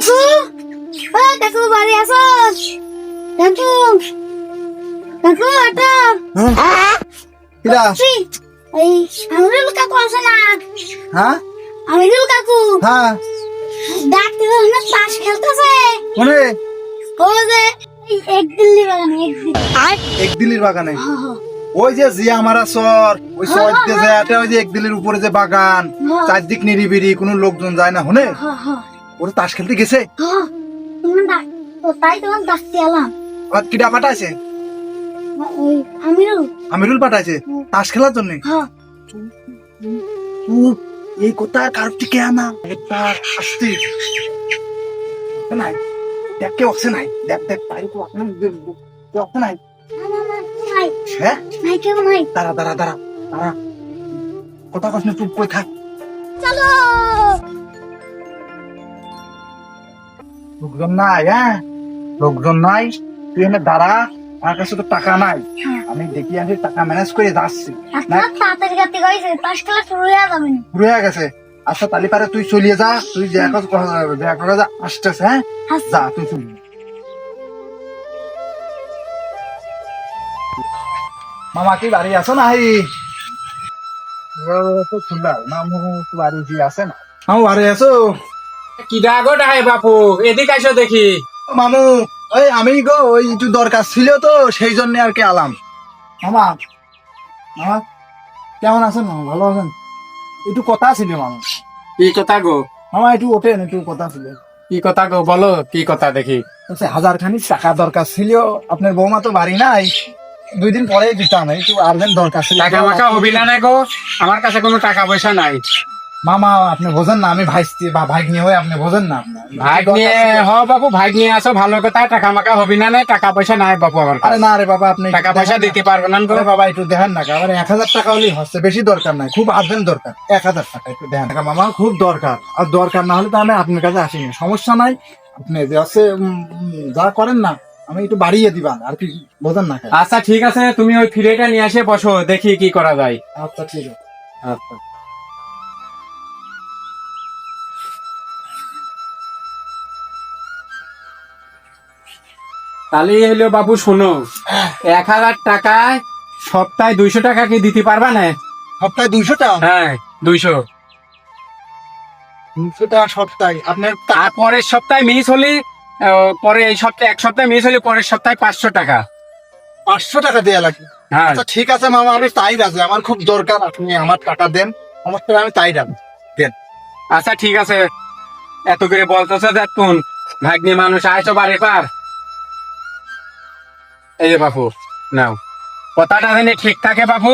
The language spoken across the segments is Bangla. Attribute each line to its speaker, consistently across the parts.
Speaker 1: কাকু, ও কাকু বাড়ি আছো? কাকু, কাকু এটা
Speaker 2: কিরা?
Speaker 1: এই আমিরুল কাকু আছে না?
Speaker 2: হ্যাঁ
Speaker 1: আমিরুল কাকু
Speaker 2: হ্যাঁ
Speaker 1: ডাক্তার না তাস খেলতেছে।
Speaker 2: কোনে?
Speaker 1: ও যে এই এক দিল্লি বাগানে এক দিল্লি।
Speaker 2: এক দিল্লির বাগানে?
Speaker 1: হ্যাঁ, হ্যাঁ,
Speaker 2: ওই যে জিয়া মারা চর, ওই চর দিয়ে যায় এটা, ওই যে এক দিল্লির উপরে যে বাগান,
Speaker 1: হ্যাঁ।
Speaker 2: চারদিক নিরিবিরি, কোনো লোকজন যায় না হনে?
Speaker 1: হ্যাঁ, হ্যাঁ,
Speaker 2: ওরা তাস খেলতে গেছে।
Speaker 1: হ্যাঁ। তাই তোমার ডাকতে এলাম।
Speaker 2: আর কিডা পাঠাইছে?
Speaker 1: ওই আমিরুল।
Speaker 2: আমিরুল পাঠাইছে তাস খেলার জন্য।
Speaker 1: হ্যাঁ,
Speaker 2: এই কথা কার টিকে আনা তার আসতে নাই, দেখ কেউ আছে নাই, দেখ দেখ তাই তো আপনার কেউ আছে নাই।
Speaker 1: না, না, না, নাই,
Speaker 2: হ্যাঁ
Speaker 1: নাই, কেউ নাই।
Speaker 2: দাঁড়া দাঁড়া দাঁড়া দাঁড়া, কথা কস না, চুপ করে থাক।
Speaker 1: চলো।
Speaker 2: লোকজন নাই, হ্যাঁ লোকজন নাই, তুই এনে দাঁড়া, আমার কাছে তো টাকা নাই, আমি দেখি আমি টাকা ম্যানেজ করে যাচ্ছি।
Speaker 1: আপনার তাড়াতাড়ি গাতে গাইছে, তাস খেলা শুরু হয়ে যাবে না।
Speaker 2: পুরো হয়ে গেছে। আচ্ছা তালি পারে তুই চলিয়ে যা, তুই যে কাজ করা যা আসতেছে, হ্যাঁ যা তুই চলি। মামা কি বাড়ি আছো না? তো সুন্দর মামু বাড়ি কি আছে না? মামু বাড়ি আছো?
Speaker 3: কি ডাগো ডাহে বাপু, এদিকে আইসো দেখি।
Speaker 2: মামু ওই আমি গো, ওই একটু দরকার ছিল তো সেই জন্য আর কি আলাম। মামা মামা কেমন আছেন? মামা ভালো আছেন? একটু কথা ছিল মামা।
Speaker 3: কি কথা গো?
Speaker 2: মামা একটু ওঠেন, একটু কথা ছিল।
Speaker 3: কি কথা গো, বলো কি কথা দেখি।
Speaker 2: আচ্ছা 1000 খানিক টাকা দরকার ছিল, আপনার বৌমা তো বাড়ি নাই, 2 দিন পরে দিতাম, একটু আর্জেন্ট দরকার ছিল।
Speaker 3: টাকা মাকা হবিলা না গো, আমার কাছে কোনো টাকা পয়সা নাই।
Speaker 2: মামা আপনি বোঝেন না, আমি ভাইস্তি বা ভাই নিয়ে হয়ে আপনি বোঝেন না।
Speaker 3: ভাগ নিয়ে হ বাপু, ভাগ নিয়ে আসো ভালো কথা, টাকা মাকা হবি না, টাকা পয়সা নাই বাপু আমার
Speaker 2: আরে
Speaker 3: কাছে।
Speaker 2: না রে বাবা, আপনি
Speaker 3: টাকা পয়সা দিতে পারবো না গো।
Speaker 2: আরে বাবা একটু দেখেন না, আবার 1000 টাকা হলেই হচ্ছে, বেশি দরকার নাই, খুব আর্জেন্ট দরকার, 1000 টাকা একটু দেখেন। টাকা মামা খুব দরকার, আর দরকার না হলে তো আমি আপনার কাছে আসিনি, সমস্যা নাই, আপনি যে আছে যা করেন না, আমি একটু বাড়িয়ে দিবান আর কি, বোঝেন না?
Speaker 3: আচ্ছা ঠিক আছে, তুমি ওই ফিরেটা নিয়ে আসে বসো, দেখি কি করা যায়।
Speaker 2: আচ্ছা ঠিক আছে।
Speaker 3: আচ্ছা তাহলে হলো বাবু শোনো, 1000 টাকায় সপ্তাহে 200 টাকা কি দিতে পারবা না?
Speaker 2: সপ্তাহে 200 টাকা?
Speaker 3: হ্যাঁ 200।
Speaker 2: 200 টাকা সপ্তাহে আপনার?
Speaker 3: আর পরের সপ্তাহে মিস হলে, পরে এই সপ্তাহে 1 সপ্তাহে মিস হলে পরের সপ্তাহে 500 টাকা।
Speaker 2: 500 টাকা দেয়া লাগে?
Speaker 3: হ্যাঁ
Speaker 2: আচ্ছা ঠিক আছে মামা, আমি তাই রাজি, আমার খুব দরকার, আপনি আমার টাকা দেন, সমস্যা নেই, আমি তাই রাজি দেন।
Speaker 3: আচ্ছা ঠিক আছে, এত করে বলতেছো দেখুন, ভাগ্নি মানুষ আইছো বাড়ি পার। এই যে বাপু নাও, কথাটা যেন ঠিক থাকে বাপু,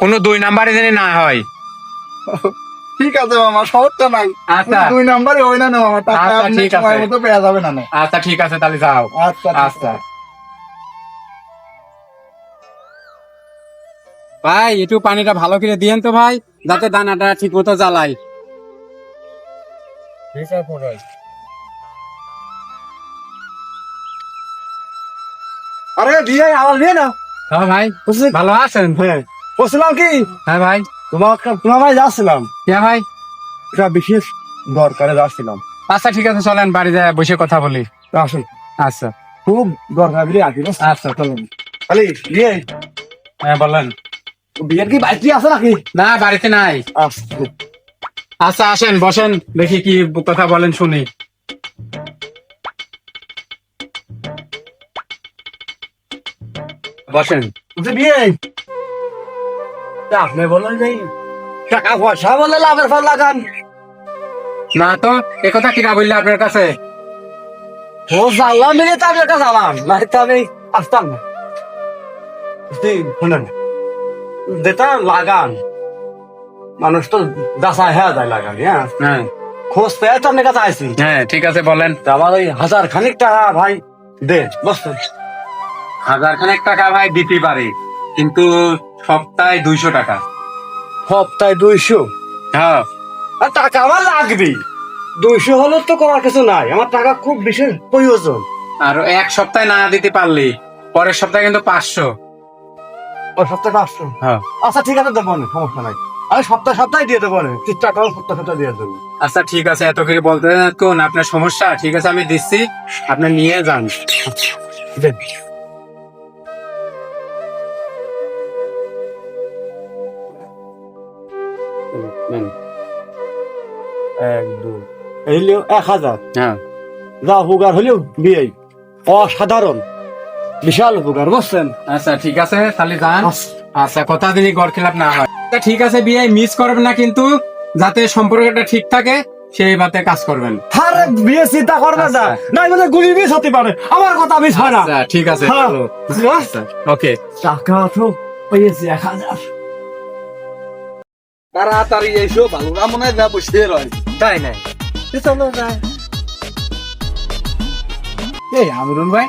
Speaker 3: কোনো 2 নাম্বারে যেন না হয়।
Speaker 2: ঠিক আছে মামা, সমস্যা নাই।
Speaker 3: আচ্ছা
Speaker 2: 2 নাম্বারে হয় না না মামা, টাকা
Speaker 3: আচ্ছা,
Speaker 2: আপনি
Speaker 3: ঠিক আছে।
Speaker 2: সময় মতো পেয়ে যাবেন না।
Speaker 3: আচ্ছা ঠিক আছে, তাহলে যাও।
Speaker 2: আচ্ছা
Speaker 3: আচ্ছা ভাই, একটু পানিটা ভালো করে দিয়েন তো ভাই, যাতে দানাটা ঠিক মতো জ্বালাই।
Speaker 2: আরে বিয়ে আমার বিয়ে না?
Speaker 3: হ্যাঁ ভাই, ভালো আছেন?
Speaker 2: হ্যাঁ বলছিলাম কি,
Speaker 3: হ্যাঁ ভাই।
Speaker 2: তোমার ভাই যাচ্ছিলাম,
Speaker 3: হ্যাঁ ভাই।
Speaker 2: এটা বিশেষ দরকারে যাচ্ছিলাম।
Speaker 3: আচ্ছা ঠিক আছে, চলেন বাড়ি যায় বসে কথা বলি।
Speaker 2: আসুন,
Speaker 3: আচ্ছা
Speaker 2: খুব দরকার বিয়ে আসি।
Speaker 3: আচ্ছা চলুন।
Speaker 2: খালি বিয়ে,
Speaker 3: হ্যাঁ বলেন।
Speaker 2: বিয়ের কি বাইক আছে নাকি?
Speaker 3: না বাড়িতে নাই।
Speaker 2: আচ্ছা
Speaker 3: আচ্ছা আসেন বসেন, দেখি কি কথা বলেন শুনি। বসেন।
Speaker 2: বিয়ে আপনি বলেন নেই, টাকা পয়সা বলে লাভের ফল লাগান।
Speaker 3: না তো, একথা কিনা বললে আপনার কাছে?
Speaker 2: ও জানলাম মিলে তো আমি একটা জানলাম, না তো আমি আসতাম না। শুনেন, যেটা লাগান মানুষ তো দাসা হ্যাঁ যায় লাগান, হ্যাঁ
Speaker 3: হ্যাঁ
Speaker 2: খোঁজ পেয়ে তো আপনার কাছে আইসি।
Speaker 3: হ্যাঁ ঠিক আছে বলেন।
Speaker 2: তা আমার ওই 1000 খানিক টাকা ভাই দে, বুঝছেন?
Speaker 3: 1000 খানেক টাকা ভাই দিতে পারি, কিন্তু সপ্তাহে 200 টাকা।
Speaker 2: সপ্তাহে 200?
Speaker 3: হ্যাঁ
Speaker 2: আর টাকা আমার লাগবে, 200 হলে তো করার কিছু নাই, আমার টাকা খুব বিশেষ প্রয়োজন।
Speaker 3: আর 1 সপ্তাহে না দিতে পারলি পরের সপ্তাহে কিন্তু 500।
Speaker 2: ও সপ্তাহে 500?
Speaker 3: হ্যাঁ
Speaker 2: আচ্ছা ঠিক আছে দেবো না, সমস্যা নাই। আমি সপ্তাহ সপ্তাহে দিয়ে দেবো না, 30 টাকাও সপ্তাহ সপ্তাহ দিয়ে দেবো।
Speaker 3: আচ্ছা ঠিক আছে, এত করে বলতে কোন আপনার সমস্যা, ঠিক আছে আমি দিচ্ছি, আপনি নিয়ে যান।
Speaker 2: দেন।
Speaker 3: নেন।
Speaker 4: 1 2 হইলেও 1000
Speaker 3: হ্যাঁ
Speaker 4: যা উপকার হলেও বিয়ে অসাধারণ বিশাল উপকার বুঝছেন।
Speaker 3: আচ্ছা ঠিক আছে, তাহলে যান। আচ্ছা কথা দিনই গড় খেলাপ না হয়। আচ্ছা, ঠিক আছে, বিয়ে মিস করবেন না কিন্তু, যাতে সম্পর্কটা ঠিক থাকে সেই বাতে কাজ করবেন।
Speaker 4: আরে বিয়ে চিন্তা করবে না, নাই বলে গুলি মিস হতে পারে, আমার কথা মিস হয় না।
Speaker 3: আচ্ছা ঠিক আছে,
Speaker 4: হ্যাঁ।
Speaker 3: আচ্ছা, ওকে।
Speaker 4: টাকা তো পেয়েছি 1000।
Speaker 2: তাড়াতাড়ি এসো, ভালো না মনে হয় যা বসে রয়।
Speaker 4: তাই নাই চলো যায়।
Speaker 2: এই আমরুল ভাই,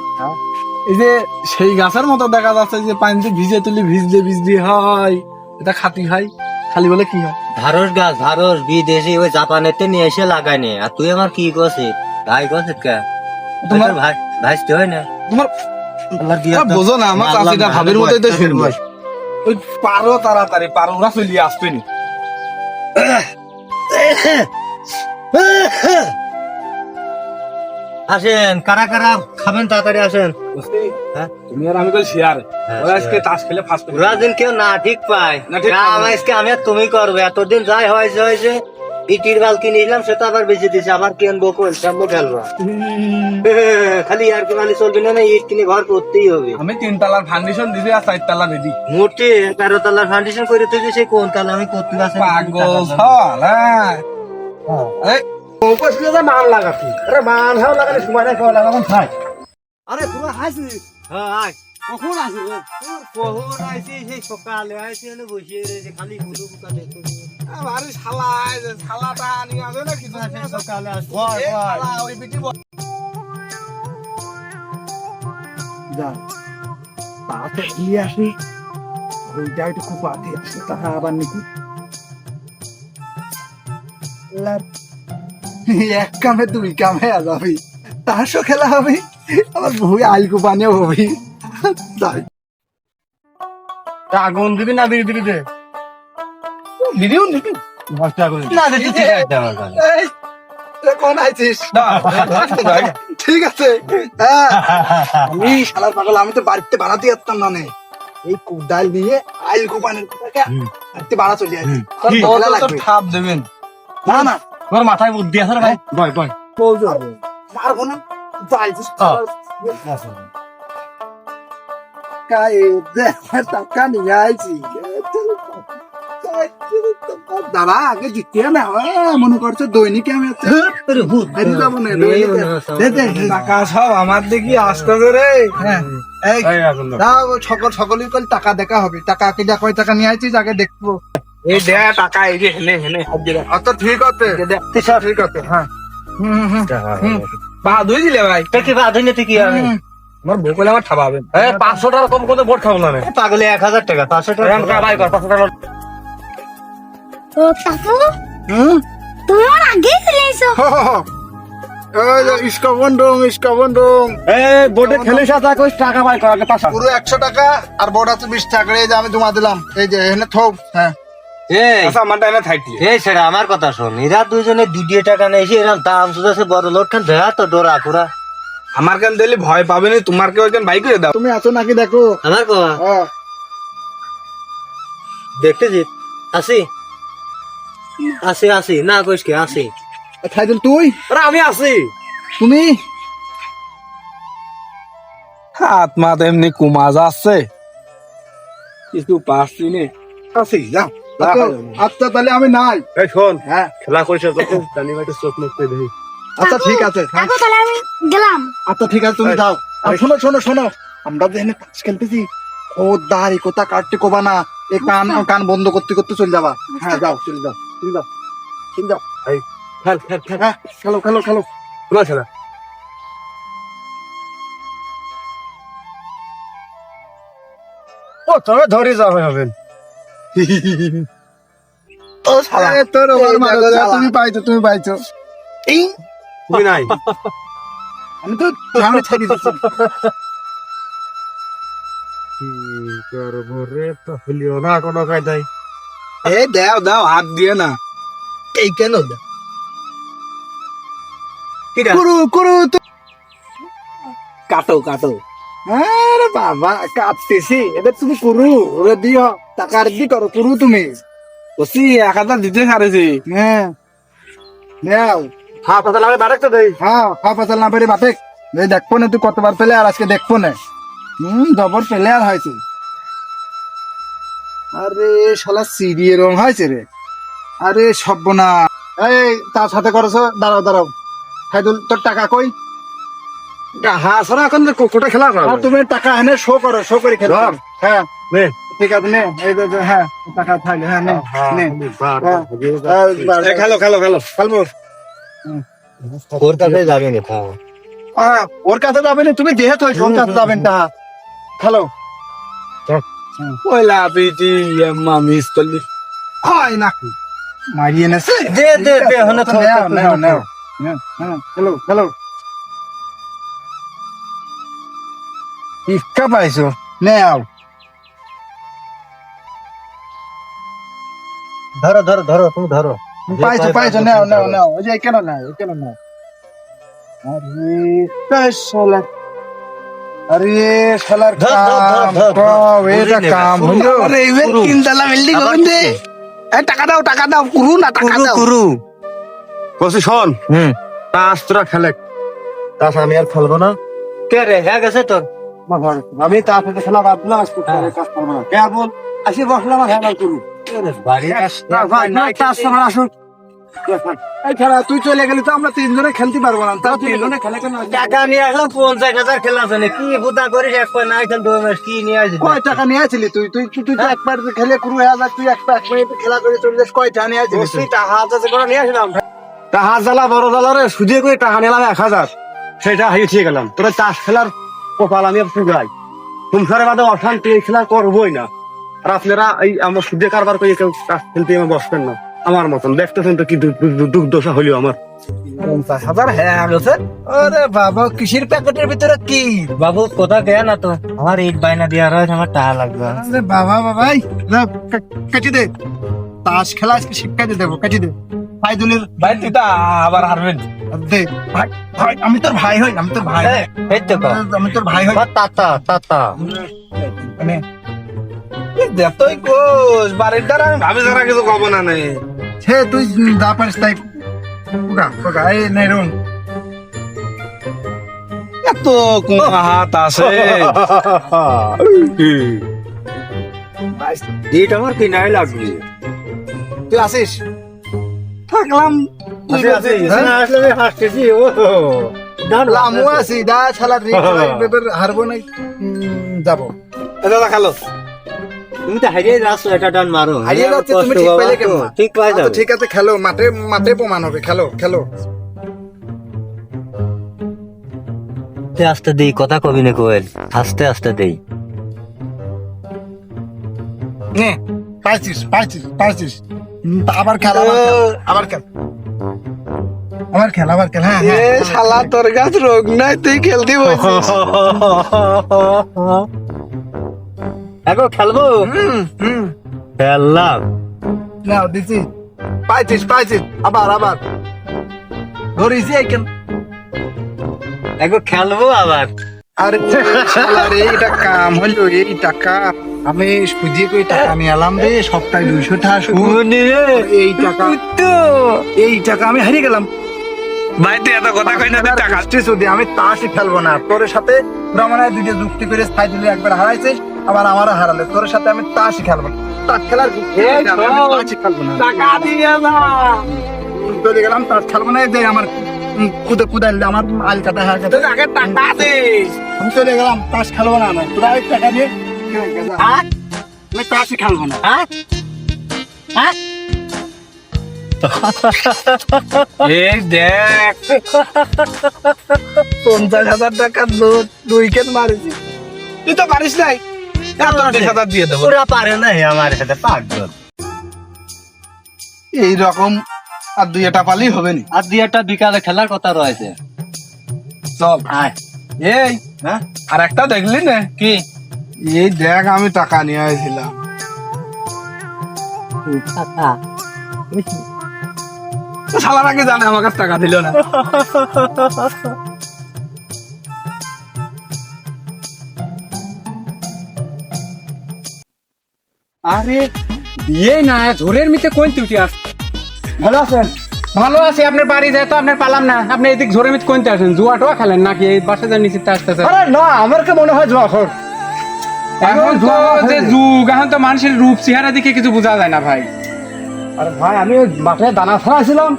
Speaker 2: এই যে সেই গাছের মতো দেখা যাচ্ছে যে পানিতে ভিজে তুলি ভিজলে হয়, এটা খাতি হয়, খালি বলে কি হয়?
Speaker 5: ধারস গাছ ধারস বিদেশি ওই জাপানেতে নিয়ে এসে লাগাইনি, আর তুই আমার কি করছিস ভাই করছিস কে?
Speaker 2: তোমার
Speaker 5: ভাই ভাইস্তে হয় না
Speaker 2: তোমার
Speaker 5: আল্লাহর বিয়ে তো-
Speaker 2: বোঝো না, আমার
Speaker 5: মানলাম
Speaker 2: চাষিটা
Speaker 5: না,
Speaker 2: ভাবির
Speaker 5: আমি
Speaker 2: মতোই তো
Speaker 5: বয়স-
Speaker 2: শুনবো। ওই পারো তাড়াতাড়ি, পারো ওরা চলিয়ে আসবেনি।
Speaker 5: আসেন কারা কারা খাবেন, তাড়াতাড়ি আসেন।
Speaker 2: তুমি আর আমি কল শেয়ার,
Speaker 5: হ্যাঁ,
Speaker 2: ওরা আজকে তাস খেলে ফার্স্ট।
Speaker 5: ওরা দিন কেউ না ঠিক পায়
Speaker 2: না ঠিক পায় না।
Speaker 5: আজকে আমি আর তুমি করবে, এতদিন যাই হয়েছে ইটির বাল কিনে নিলাম, সেটা আবার বেঁচে দিছে, আবার কিনবো কোন সামনে খেলবা। খালি আর কি মালি চলবে না, ইট কিনে ঘর করতেই হবে।
Speaker 2: আমি 3 তলার ফাউন্ডেশন দিছি আর 4 তলা বেদি।
Speaker 5: মোটে 11 তলার ফাউন্ডেশন করে থেকে সে কোন তালা আমি করতে পারছি না।
Speaker 2: পাগল হল, হ্যাঁ। এই
Speaker 4: উপস্থিত মান লাগাচ্ছি, আরে মান হাও লাগালে সময় নাই, খাওয়া লাগাবেন খাই। আরে তোরা হাসিস
Speaker 5: হ্যাঁ, আয়।
Speaker 4: কখন আসিস?
Speaker 5: কখন আইছি, সেই সকালে আইছি, এনে বসিয়ে রয়েছে, খালি হুলু ফুকা দেখো।
Speaker 2: আরে শালা, এই যে শালাটা নিয়ে আসবে না কিছু নিয়ে আসবে।
Speaker 5: সকালে আসছি।
Speaker 2: এই শালা, ওই বিটি
Speaker 4: যা তাতে নিয়ে আসি, ওইটা একটু খুব পাতি আসে, তাহা আবার নাকি
Speaker 2: এক কামে 2 কামে যাবি, তাসও খেলা হবে, আবার ভুই আলকু পানিও হবি। যাই,
Speaker 4: আগুন দিবি না বিড়ি দিবি?
Speaker 2: ভিডিও নিবি
Speaker 4: মস্তা করে
Speaker 5: না দিতে ঠিক আছে আমার কাছে।
Speaker 2: এই এ কোন আইছিস? ঠিক আছে, হ্যাঁ। আমি শালার পাগল, আমি তো বাড়িতে বানাতে পারতাম না নে। এই ডাল দিয়ে আইল কোপানের বাড়িতে বাড়া চলে আসি। ঠাপ দেবেন না না,
Speaker 4: তোর মাথায় বুদ্ধি আছে রে ভাই? বয় বয়
Speaker 2: পারবো না, যাইছিস কায়ে টাকা নিয়ে আইছি। দাদা আগে জিতিয়ে না, মনে করছো দৈনিক আমি যাবো না, টাকা সব আমার দেখি আসতে রে। হ্যাঁ, এই দাও, সকলেই কল টাকা দেখা হবে, টাকা কেটে কয় টাকা নিয়ে আইছিস আগে দেখবো।
Speaker 4: এই দে টাকা, এই যে হেনে হেনে
Speaker 2: আচ্ছা ঠিক আছে, ঠিক আছে, হ্যাঁ।
Speaker 4: পা ধুই দিলে ভাই,
Speaker 5: তা কি বাদ হইলে তো কি হবে?
Speaker 4: আমার বউ কইলে আমার ঠাবাবে। 500 টাকা কম করে ভোট খাবো না রে।
Speaker 5: পাগলে 1000 টাকা, 500 টাকা।
Speaker 4: ভাই কর 500 টাকা।
Speaker 1: ও কাকু, তুমি আমার আগে চলে এসো।
Speaker 2: ইস্কা বন্ধুম
Speaker 4: এই বোর্ডে খেলে সাথে কইস টাকা ভাই কর আগে 500।
Speaker 2: পুরো 100 টাকা, আর বোর্ড আছে 20 টাকা। এই যে আমি জমা দিলাম, এই যে এখানে থোক। হ্যাঁ,
Speaker 5: এই
Speaker 4: আচ্ছা আমার টাইমে থাকতি।
Speaker 5: এই ছেড়া আমার কথা শোন, এরা দুজনে 2 টাকা নেই, এরকম দাম সুদাছে বড় লোক খান দেয়া তো ডোরা পুরা।
Speaker 4: আমার কেন দিলে ভয় পাবে না, তোমার কেউ একজন বাইক করে দাও।
Speaker 2: তুমি আছো নাকি দেখো।
Speaker 5: আমার বাবা
Speaker 2: হ্যাঁ,
Speaker 5: দেখতেছি, আসি আসি আসি না কইস কে আসি।
Speaker 2: খাইদুল তুই,
Speaker 4: আরে আমি আছি।
Speaker 2: তুমি
Speaker 4: হাত মা এমনি কুমা যাচ্ছে, কিছু পাচ্ছি নে।
Speaker 2: আছি, যাও। আচ্ছা তাহলে আমি নাই।
Speaker 4: এই শোন,
Speaker 2: হ্যাঁ,
Speaker 4: খেলা করিস যখন জানি ভাই চোখ মুখ করে দেখি।
Speaker 2: আচ্ছা ঠিক আছে, হ্যাঁ।
Speaker 1: কাকু তাহলে আমি গেলাম।
Speaker 2: আচ্ছা ঠিক আছে, তুমি যাও। আর শোনো, আমরা যে এখানে তাস খেলতেছি, ও দাঁড়ি কোথা কাটতে কোবা না, এই কান বন্ধ করতে করতে চলে যাবা। হ্যাঁ যাও, চলে যাও।
Speaker 4: এই খেল খেল খেল,
Speaker 2: হ্যাঁ, খেলো।
Speaker 4: তোমার খেলা। ও তবে ধরে যাবে হবেন।
Speaker 2: ও শালা, তোর ওর মারো, তুমি পাইছো। এই
Speaker 4: তুমি নাই।
Speaker 2: আমি তো সামনে ছেড়ে দিচ্ছি।
Speaker 4: কি করবো রে, তো হলিও না কোনো কায়দায়। এই দাও দাও হাত দিয়ে না
Speaker 5: এই কেন কিরা
Speaker 4: কুরু কুরু কাটো কাটো আরে বাবা কাটতেছি এদের তুমি কুরু ওরে দিও টাকা রেডি করো কুরু তুমি বসি 1000 দিতে ছাড়েছি হ্যাঁ নাও
Speaker 2: হ্যাঁ পাতা লাগে বারেক তো দেই
Speaker 4: হ্যাঁ খা পাতাল না পারে বাপে এই দেখবো না তুই কতবার পেলে আর আজকে দেখবো না জবর পেলে আর হয়েছে আরে শালা সিরিয়ে রং হয়েছে রে আরে সব্বনা এই তার সাথে করছো দাঁড়াও দাঁড়াও খাইদুল তোর টাকা কই
Speaker 2: হ্যাঁ সরা এখন কোটা খেলা
Speaker 4: আর তুমি টাকা এনে শো করো শো করে খেলো
Speaker 2: ধর।
Speaker 4: হ্যাঁ
Speaker 2: নে।
Speaker 4: ঠিক আছে নে এই যে হ্যাঁ টাকা থাকলে হ্যাঁ নে নে
Speaker 2: খেলো খেলো খেলো খেলবো
Speaker 5: ওর কাছে যাবে না খাও
Speaker 4: হ্যাঁ ওর কাছে যাবে না তুমি যেহেতু ওর কাছে যাবেন তা হ্যালো
Speaker 3: ওইলা বিটি আম্মা মিস করলি
Speaker 4: হয় নাকি মারিয়ে নেছে
Speaker 5: দে দে দে হনে খাও
Speaker 4: নাও নাও নাও হ্যাঁ হ্যালো হ্যালো ইক্কা পাইছো নাও
Speaker 5: ধরো ধরো ধরো তুমি ধরো
Speaker 4: পাইছো পাইছো নাও নাও নাও ওই যে কেন নাও কেন নাও আরে শালা আরে শালার
Speaker 5: ধর, ধর, ধর,
Speaker 4: কাম
Speaker 5: ধর,
Speaker 4: কও,
Speaker 5: ধর।
Speaker 4: এটা কাম হলো
Speaker 6: আরে ইভেন কিনতালা বিল্ডিং
Speaker 5: আবার
Speaker 6: করুন দে এই টাকা দাও কুরু না টাকা দাও
Speaker 5: কুরু
Speaker 2: বসি শোন তাস তোরা খেলে তাস আমি আর খেলবো না
Speaker 5: কে রে হ্যাঁ গেছে তোর
Speaker 4: আমি তার সাথে খেলা বাদ দিলাম আজকে কাজ করবো না কে বল আসি বসলাম আর খেলা করু
Speaker 5: বাড়ি
Speaker 4: তার সময় আসুক এই খেলা তুই চলে গেলি তো আমরা তিনজনে খেলতে পারবো না তাও তিনজনে খেলে কেন
Speaker 5: টাকা নিয়ে আসলাম 50,000 খেলা আছে কি বুদা করিস এক পয় না খেল 2 মাস কি নিয়ে আসবি
Speaker 4: কয় টাকা নিয়ে আসলি তুই তুই তুই তুই তো একবার খেলে কুরু হয়ে যা তুই একটা এক মিনিট খেলা করে চলে যাস কয় টাকা নিয়ে আসলি তুই?
Speaker 5: টাকা আছে করে নিয়ে আসলাম
Speaker 2: টাকা জ্বালা বড় জ্বালা রে সুদিয়ে করে টাকা নিলাম 1000 সেটা হারিয়ে গেলাম তোরা তাস খেলার কপাল আমি পুরাই সংসারে বাদে অশান্তি এই খেলা করবোই না আর আপনারা এই আমার সুদে কারবার করে কেউ তাস খেলতে আমার বসবেন না আমার মতন দেখতেছেন তো কি দুঃখ দশা হইলো আমার
Speaker 6: 50,000 হ্যাঁ গেছে আরে বাবা কিসের প্যাকেটের ভিতরে কি
Speaker 5: বাবু কোথা গয়া না তো আমার ইট বাইনা দিয়া রয়েছে আমার টাকা লাগবে
Speaker 4: আরে বাবা বাবাই কেটে দে তাস খেলা আজকে শিক্ষা দিয়ে দেবো কেটে দে ফাইদুলের
Speaker 6: ভাই তুই তো আবার হারবেন
Speaker 4: দে ভাই ভাই আমি তোর ভাই হই আমি তোর ভাই হই।
Speaker 5: এই তো কর
Speaker 4: আমি তোর ভাই হই
Speaker 5: তাতা তাতা
Speaker 4: মানে
Speaker 6: দেখ তুই কোস বাড়ির দ্বারা আমি ভাবি যারা কিছু কব না নাই
Speaker 4: সে তুই যা পারিস তাই পোকা পোকা এই নেরুন
Speaker 6: এত কোন হাত আছে
Speaker 5: ইট আমার কিনাই লাগবে
Speaker 4: তুই আসিস থাকলাম
Speaker 5: না আসলে আমি হাসতেছি ও
Speaker 4: লামু আছি দা ছালা রিক হারবো নাই যাবো
Speaker 6: দাদা খালো
Speaker 5: তুমি তো হারিয়ে যাচ্ছ এটা টান মারো
Speaker 4: হারিয়ে যাচ্ছে, তুমি ঠিক পাইলে কেমন?
Speaker 5: ঠিক পাই
Speaker 4: আচ্ছা,
Speaker 5: যাবে
Speaker 4: ঠিক আছে খেলো মাঠে মাঠে প্রমাণ হবে খেলো খেলো
Speaker 5: আস্তে আস্তে দেই কথা কবি না কোয়েল আস্তে আস্তে দেই
Speaker 4: নে পাইছিস পাইছিস পাইছিস আবার খেল আবার খেল আবার খেল আবার খেল হ্যাঁ
Speaker 6: এ শালা তোর কাছে রোগ নাই তুই খেলতে বসছিস
Speaker 5: এখন খেলবো খেললাম
Speaker 4: নাও দিছি পাইছিস পাইছিস আবার আবার ধরিছি এইখান
Speaker 5: এখন খেলবো আবার
Speaker 4: আরে শালা রে এটা কাম হলো এই টাকা আমি সুজি কই টাকা নিয়ে এলাম রে সপ্তাহে 200 টাকা শুধু এই টাকা আমি হারিয়ে গেলাম
Speaker 6: ভাই তুই এত কথা কই না তুই টাকা
Speaker 4: যদি আমি তাসই খেলবো না তোর সাথে তোরা মনে হয় দুটো যুক্তি করে স্থায়ী দিলে একবার হারাইছিস আবার আমারও হারালে তোর সাথে আমি তাসই খেলবো না তাস খেলার তাসই খেলবো না
Speaker 6: টাকা দিয়ে যা
Speaker 4: চলে গেলাম তাস খেলবো না যে আমার কুদে কুদাইলে আমার আল কাটা হয়ে গেছে
Speaker 6: তুই আগে টাকা দে
Speaker 4: আমি চলে গেলাম তাস খেলবো না আমি তোরা ওই টাকা দিয়ে আমি তাসই খেলবো না
Speaker 6: এই দেখ 50,000 টাকা উইকেট মারিছি তুই তো পারিস নাই 50,000 দিয়ে দেবো
Speaker 5: ওরা পারে না আমার সাথে পাগল
Speaker 4: এইরকম আর দুই একটা পালেই হবে না
Speaker 5: আর দুই একটা বিকালে খেলার কথা রয়েছে
Speaker 6: চল
Speaker 5: আয়
Speaker 6: এই
Speaker 5: হ্যাঁ
Speaker 6: আর একটা দেখলি না কি
Speaker 4: এই দেখ আমি টাকা নিয়ে আসছিলাম
Speaker 1: টাকা
Speaker 6: শালার আগে জানে আমার কাছে টাকা দিল না।
Speaker 3: আরে বিয়ে না ঝোরের মিতে কোন তুই আস
Speaker 4: ভালো আছেন?
Speaker 3: ভালো আছে, আপনার বাড়ি যায় তো আপনার পালাম না। আপনি এদিক ঝোরের মিতে কোনতে আসেন? জুয়া টোয়া খেলেন নাকি এই বাসা যা নিচে আসতেছে?
Speaker 4: আরে না, আমার কে মনে হয় জোয়া খোর।
Speaker 3: এখন তো যে যুগ, এখন তো মানুষের রূপ চেহারা দেখে কিছু বোঝা যায় না ভাই।
Speaker 4: আরে ভাই আমি ওই মাঠে দানা ফেলাইছিলাম,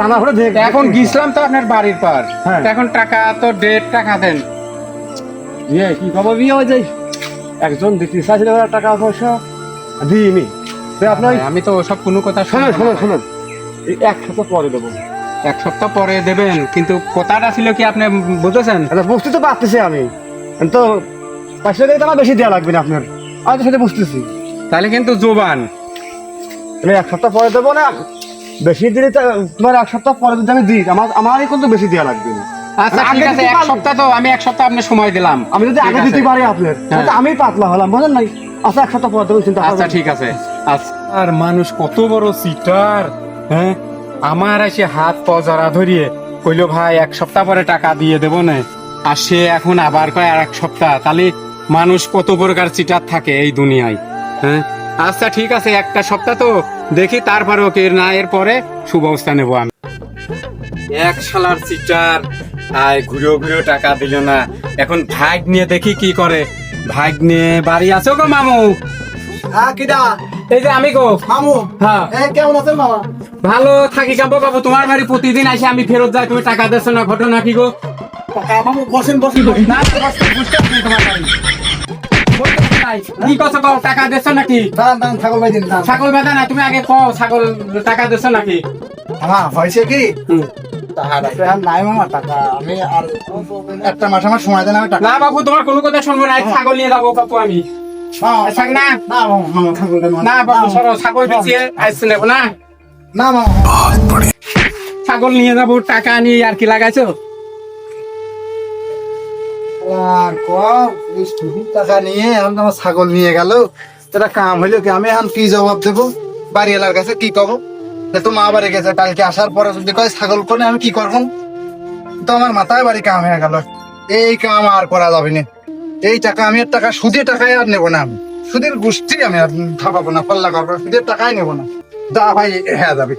Speaker 4: দানা ফেলে দেখে
Speaker 3: এখন গিয়েছিলাম তো আপনার বাড়ির পার,
Speaker 4: হ্যাঁ।
Speaker 3: এখন টাকা তো 1.5 টাকা দেন।
Speaker 4: বিয়ে কি খবর? বিয়ে ওই যে একজন দিতে চাইছিল ওরা টাকা পয়সা দিইনি। তো আপনার
Speaker 3: আমি তো ওসব কোনো কথা
Speaker 4: শোনেন
Speaker 3: শুনবো
Speaker 4: শোনেন
Speaker 3: না।
Speaker 4: শোনেন, এই 1 সপ্তাহ পরে দেবো।
Speaker 3: 1 সপ্তাহ পরে দেবেন, কিন্তু কথাটা ছিল কি আপনি বুঝতেছেন?
Speaker 4: আচ্ছা বুঝতে তো পারতেছি আমি, তো পয়সা দিয়ে টাকা বেশি দেওয়া লাগবে না আপনার, আমি তো সেটা বুঝতেছি।
Speaker 3: তাহলে কিন্তু জোবান।
Speaker 4: আমি 1 সপ্তাহ পরে দেবো না, বেশি দিলে তো তোমার 1 সপ্তাহ পরে যদি আমি দিই আমারই কিন্তু বেশি দেওয়া লাগবে না।
Speaker 3: আচ্ছা ঠিক
Speaker 4: আগে
Speaker 3: আছে,
Speaker 4: দিতে
Speaker 3: 1
Speaker 4: পারবো।
Speaker 3: সপ্তাহ তো আমি 1 সপ্তাহ আপনার সময় দিলাম।
Speaker 4: আমি যদি
Speaker 3: ঠিক
Speaker 4: আগে
Speaker 3: আছে।
Speaker 4: দিতে পারি আপনার, তাহলে আমি পাতলা হলাম, বুঝলেন নাই? আচ্ছা 1 সপ্তাহ পরে দেবো, চিন্তা করবেন
Speaker 3: আচ্ছা
Speaker 4: না।
Speaker 3: ঠিক আছে। আচ্ছা, আর মানুষ কত বড় সিটার, হ্যাঁ? আমার এসে হাত পা জড়া ধরিয়ে কইলো ভাই 1 সপ্তাহ পরে টাকা দিয়ে দেবো না, আর সে এখন আবার কয় আর 1 সপ্তাহ। তাহলে মানুষ কত প্রকার চিটার থাকে এই দুনিয়ায়, হ্যাঁ? আচ্ছা ঠিক আছে, 1টা সপ্তাহ তো দেখি, তারপরে ওকে না এর পরে সুব্যবস্থা নেবো আমি। এক শালার চিটার, আয় ঘুরেও ঘুরেও টাকা দিল না। এখন ভাগ নিয়ে দেখি কি করে। ভাগ নিয়ে বাড়ি আছো গো মামু?
Speaker 4: হ্যাঁ কিডা?
Speaker 3: এই যে আমি গো।
Speaker 4: মামু,
Speaker 3: হ্যাঁ
Speaker 4: কেমন আছেন মামা?
Speaker 3: ভালো থাকি কাবো কাবো, তোমার বাড়ি প্রতিদিন আসে আমি ফেরত যাই, তুমি টাকা দিচ্ছ না, ঘটনা কি গো?
Speaker 4: মামু বসেন বসেন।
Speaker 3: না, বুঝতে পারছি তোমার বাড়ি। বলতেছি নাই। কি কথা কও, টাকা দিচ্ছ নাকি?
Speaker 4: দাঁড়ান দাঁড়ান, ছাগল ভাই দিন দাঁড়ান।
Speaker 3: ছাগল বাঁধা না, তুমি আগে কও ছাগল টাকা দিচ্ছ নাকি?
Speaker 2: হ্যাঁ হয়েছে কি
Speaker 3: হুম।
Speaker 2: আর নাই মামা টাকা, আমি আর 1 মাস আমার সময় দেন, আমি টাকা
Speaker 3: না বাবু, তোমার কোনো কথা শুনবো না, আজ ছাগল নিয়ে যাবো বাপু আমি। থাক না,
Speaker 2: না মামা, মামা ছাগল দেন
Speaker 3: না বাবু সরো, ছাগল বেঁচিয়ে আসছে নেবো না।
Speaker 2: না মামা।
Speaker 3: ছাগল নিয়ে যাবো, টাকা নিয়ে আর কি লাগাইছো?
Speaker 2: টাকা নিয়ে এখন আমার ছাগল নিয়ে গেল, এটা কাম হইলো কি? আমি এখন কি জবাব দেবো বাড়ি এলার কাছে? কি কব? তো মা বাড়ি গেছে, কালকে আসার পরে যদি কয় ছাগল কোনে, আমি কি করবো? তো আমার মাথায় বাড়ি কাম হয়ে গেল, এই কাম আর করা যাবে না। এই টাকা আমি আর টাকা সুদে টাকায় আর নেবো না, আমি সুদের গোষ্ঠী আমি আর থাপাবো না, পাল্লা করবো, সুদের টাকাই নেবো না। দা ভাই হ্যাঁ যাবে।